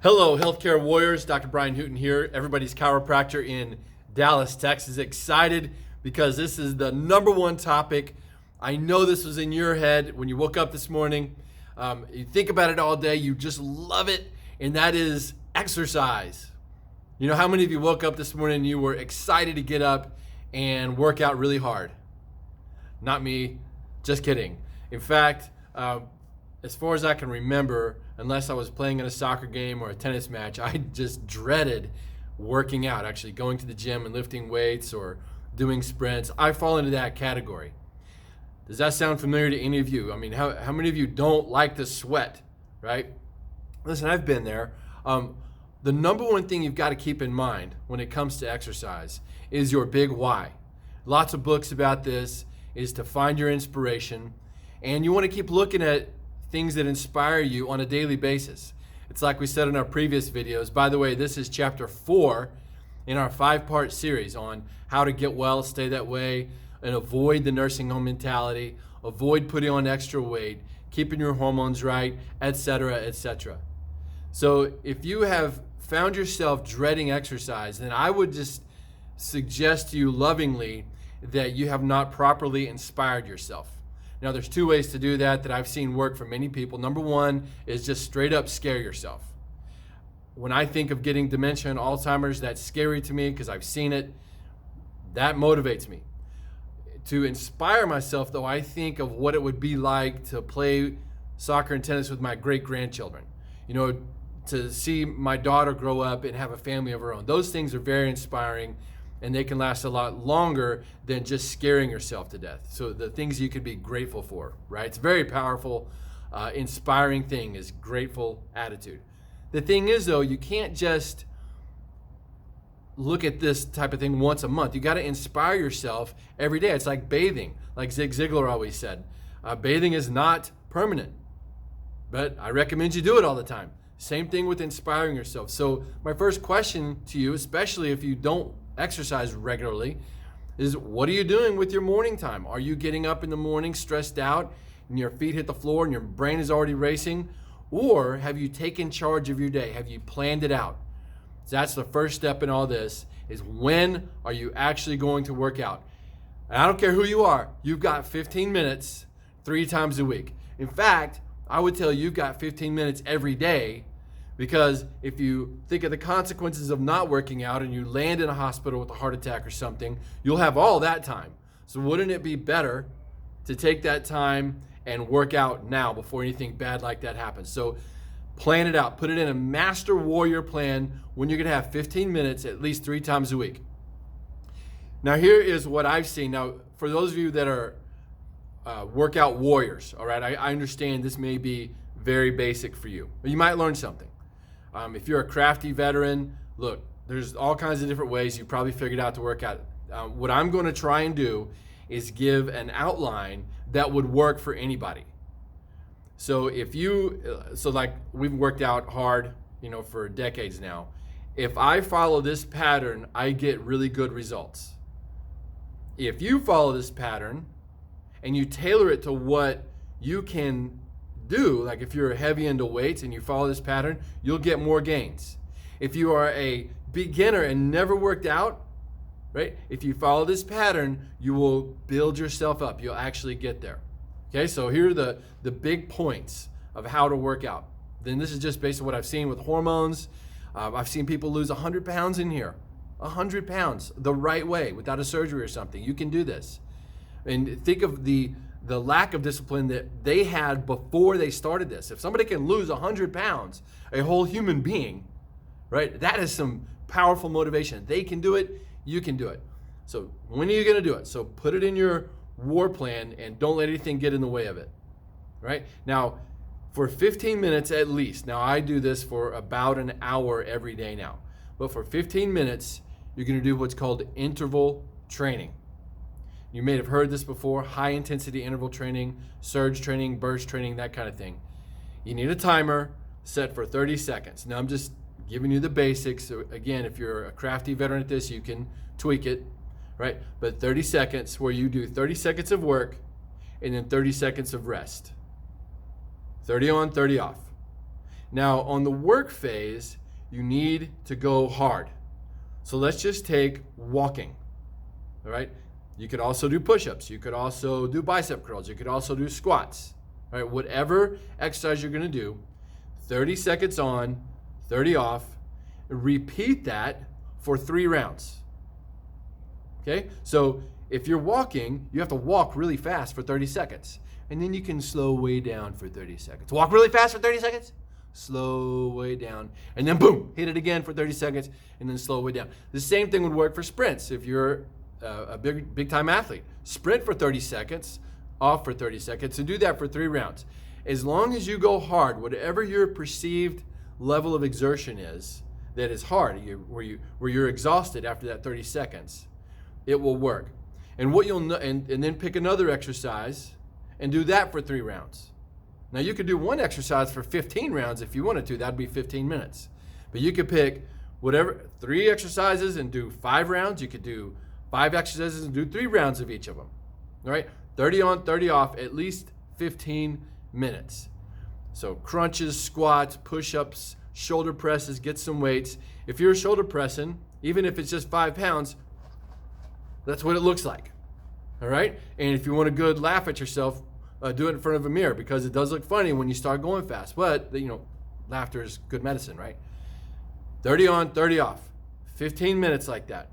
Hello, healthcare warriors. Dr. Brian Hooten here, everybody's chiropractor in Dallas, Texas. Excited because this is the number one topic. I know this was in your head when you woke up this morning. You think about it all day, you just love it, and that is exercise. You know, how many of you woke up this morning and you were excited to get up and work out really hard? Not me, just kidding. In fact, as far as I can remember, unless I was playing in a soccer game or a tennis match, I just dreaded working out, actually going to the gym and lifting weights or doing sprints. I fall into that category. Does that sound familiar to any of you? I mean, how many of you don't like to sweat, right? Listen, I've been there. The number one thing you've got to keep in mind when it comes to exercise is your big why. Lots of books about this, is to find your inspiration, and you want to keep looking at things that inspire you on a daily basis. It's like we said in our previous videos. By the way, this is chapter 4 in our 5-part series on how to get well, stay that way, and avoid the nursing home mentality, avoid putting on extra weight, keeping your hormones right, etc., etc. So if you have found yourself dreading exercise, then I would just suggest to you lovingly that you have not properly inspired yourself. Now, there's 2 ways to do that I've seen work for many people. Number 1 is just straight up scare yourself. When I think of getting dementia and Alzheimer's, that's scary to me because I've seen it. That motivates me. To inspire myself, though, I think of what it would be like to play soccer and tennis with my great-grandchildren. You know, to see my daughter grow up and have a family of her own. Those things are very inspiring, and they can last a lot longer than just scaring yourself to death. So the things you could be grateful for, right? It's a very powerful, inspiring thing is grateful attitude. The thing is, though, you can't just look at this type of thing once a month. You got to inspire yourself every day. It's like bathing, like Zig Ziglar always said. Bathing is not permanent, but I recommend you do it all the time. Same thing with inspiring yourself. So my first question to you, especially if you don't exercise regularly, is what are you doing with your morning time? Are you getting up in the morning stressed out and your feet hit the floor and your brain is already racing? Or have you taken charge of your day? Have you planned it out? So that's the first step in all this, is when are you actually going to work out? And I don't care who you are, you've got 15 minutes 3 times a week. In fact, I would tell you you've got 15 minutes every day, because if you think of the consequences of not working out and you land in a hospital with a heart attack or something, you'll have all that time. So wouldn't it be better to take that time and work out now before anything bad like that happens? So plan it out. Put it in a master warrior plan when you're going to have 15 minutes at least 3 times a week. Now here is what I've seen. Now for those of you that are workout warriors, all right, I understand this may be very basic for you, but you might learn something. If you're a crafty veteran, look, there's all kinds of different ways you probably figured out to work out. What I'm going to try and do is give an outline that would work for anybody. So like we've worked out hard, for decades now. If I follow this pattern, I get really good results. If you follow this pattern and you tailor it to what you can do, like if you're heavy into weights and you follow this pattern, you'll get more gains. If you are a beginner and never worked out, right? If you follow this pattern, you will build yourself up. You'll actually get there. Okay, so here are the big points of how to work out. Then this is just based on what I've seen with hormones. I've seen people lose 100 pounds in here. 100 pounds the right way without a surgery or something. You can do this. And think of the lack of discipline that they had before they started this. If somebody can lose 100 pounds, a whole human being, right? That is some powerful motivation. They can do it, you can do it. So when are you going to do it? So put it in your war plan and don't let anything get in the way of it, right? Now, for 15 minutes at least, now I do this for about an hour every day now, but for 15 minutes, you're going to do what's called interval training. You may have heard this before: high intensity interval training, surge training, burst training, that kind of thing. You need a timer set for 30 seconds. Now I'm just giving you the basics. So again, if you're a crafty veteran at this, you can tweak it, right? But 30 seconds where you do 30 seconds of work and then 30 seconds of rest. 30 on, 30 off. Now, on the work phase, you need to go hard. So let's just take walking, all right? You could also do push-ups. You could also do bicep curls. You could also do squats, all right? Whatever exercise you're gonna do, 30 seconds on, 30 off. Repeat that for 3 rounds, okay? So if you're walking, you have to walk really fast for 30 seconds. And then you can slow way down for 30 seconds. Walk really fast for 30 seconds, slow way down, and then boom, hit it again for 30 seconds, and then slow way down. The same thing would work for sprints. If you're a big time athlete, sprint for 30 seconds, off for 30 seconds, and do that for 3 rounds. As long as you go hard, whatever your perceived level of exertion is, that is hard, where you're exhausted after that 30 seconds, it will work. And what you'll know, and then pick another exercise and do that for 3 rounds. Now you could do one exercise for 15 rounds if you wanted to. That'd be 15 minutes. But you could pick whatever, 3 exercises and do 5 rounds. You could do 5 exercises and do 3 rounds of each of them. All right, 30 on, 30 off, at least 15 minutes. So crunches, squats, push-ups, shoulder presses, get some weights. If you're shoulder pressing, even if it's just 5 pounds, that's what it looks like. All right? And if you want a good laugh at yourself, do it in front of a mirror, because it does look funny when you start going fast. But, laughter is good medicine, right? 30 on, 30 off. 15 minutes like that.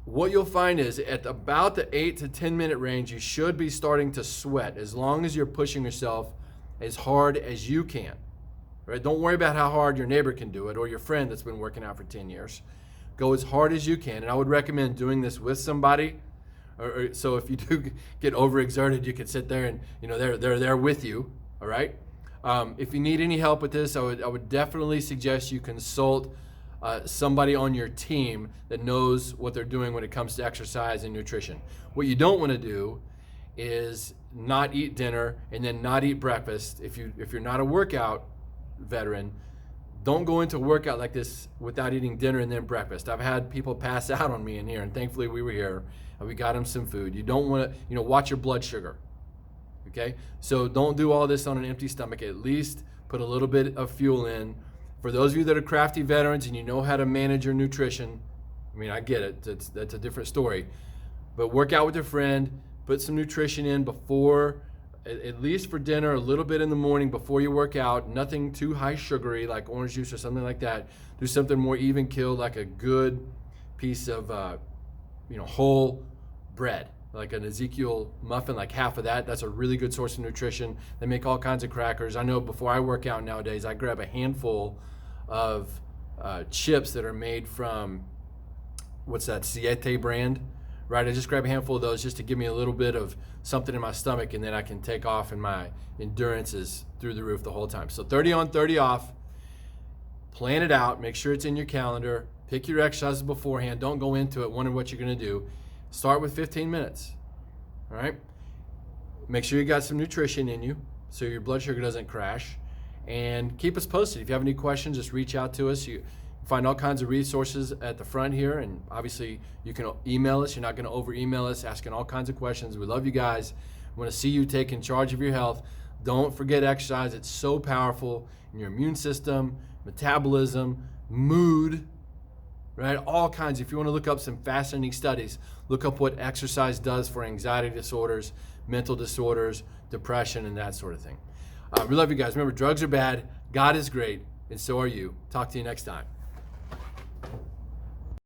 What you'll find is at about the 8 to 10 minute range, you should be starting to sweat, as long as you're pushing yourself as hard as you can. Right? Don't worry about how hard your neighbor can do it or your friend that's been working out for 10 years. Go as hard as you can. And I would recommend doing this with somebody. So if you do get overexerted, you can sit there and they're there with you. All right. If you need any help with this, I would definitely suggest you consult somebody on your team that knows what they're doing when it comes to exercise and nutrition. What you don't want to do is not eat dinner and then not eat breakfast. If you're not a workout veteran, don't go into a workout like this without eating dinner and then breakfast. I've had people pass out on me in here, and thankfully we were here and we got them some food. You don't want to, watch your blood sugar. Okay? So don't do all this on an empty stomach. At least put a little bit of fuel in. For those of you that are crafty veterans and you know how to manage your nutrition, I get it. That's a different story. But work out with your friend, put some nutrition in before, at least for dinner, a little bit in the morning before you work out. Nothing too high sugary like orange juice or something like that. Do something more even killed, like a good piece of whole bread, like an Ezekiel muffin, like half of that. That's a really good source of nutrition. They make all kinds of crackers. I know before I work out nowadays, I grab a handful of chips that are made from, what's that, Siete brand, right? I just grab a handful of those just to give me a little bit of something in my stomach, and then I can take off, and my endurance is through the roof the whole time. So 30 on, 30 off. Plan it out. Make sure it's in your calendar. Pick your exercises beforehand. Don't go into it wondering what you're going to do. Start with 15 minutes. All right? Make sure you got some nutrition in you so your blood sugar doesn't crash. And keep us posted. If you have any questions, just reach out to us. You find all kinds of resources at the front here, and obviously you can email us. You're not going to over-email us asking all kinds of questions. We love you guys. We want to see you taking charge of your health. Don't forget exercise. It's so powerful in your immune system, metabolism, mood, right? All kinds. If you want to look up some fascinating studies, look up what exercise does for anxiety disorders, mental disorders, depression, and that sort of thing. We love you guys. Remember, drugs are bad. God is great, and so are you. Talk to you next time.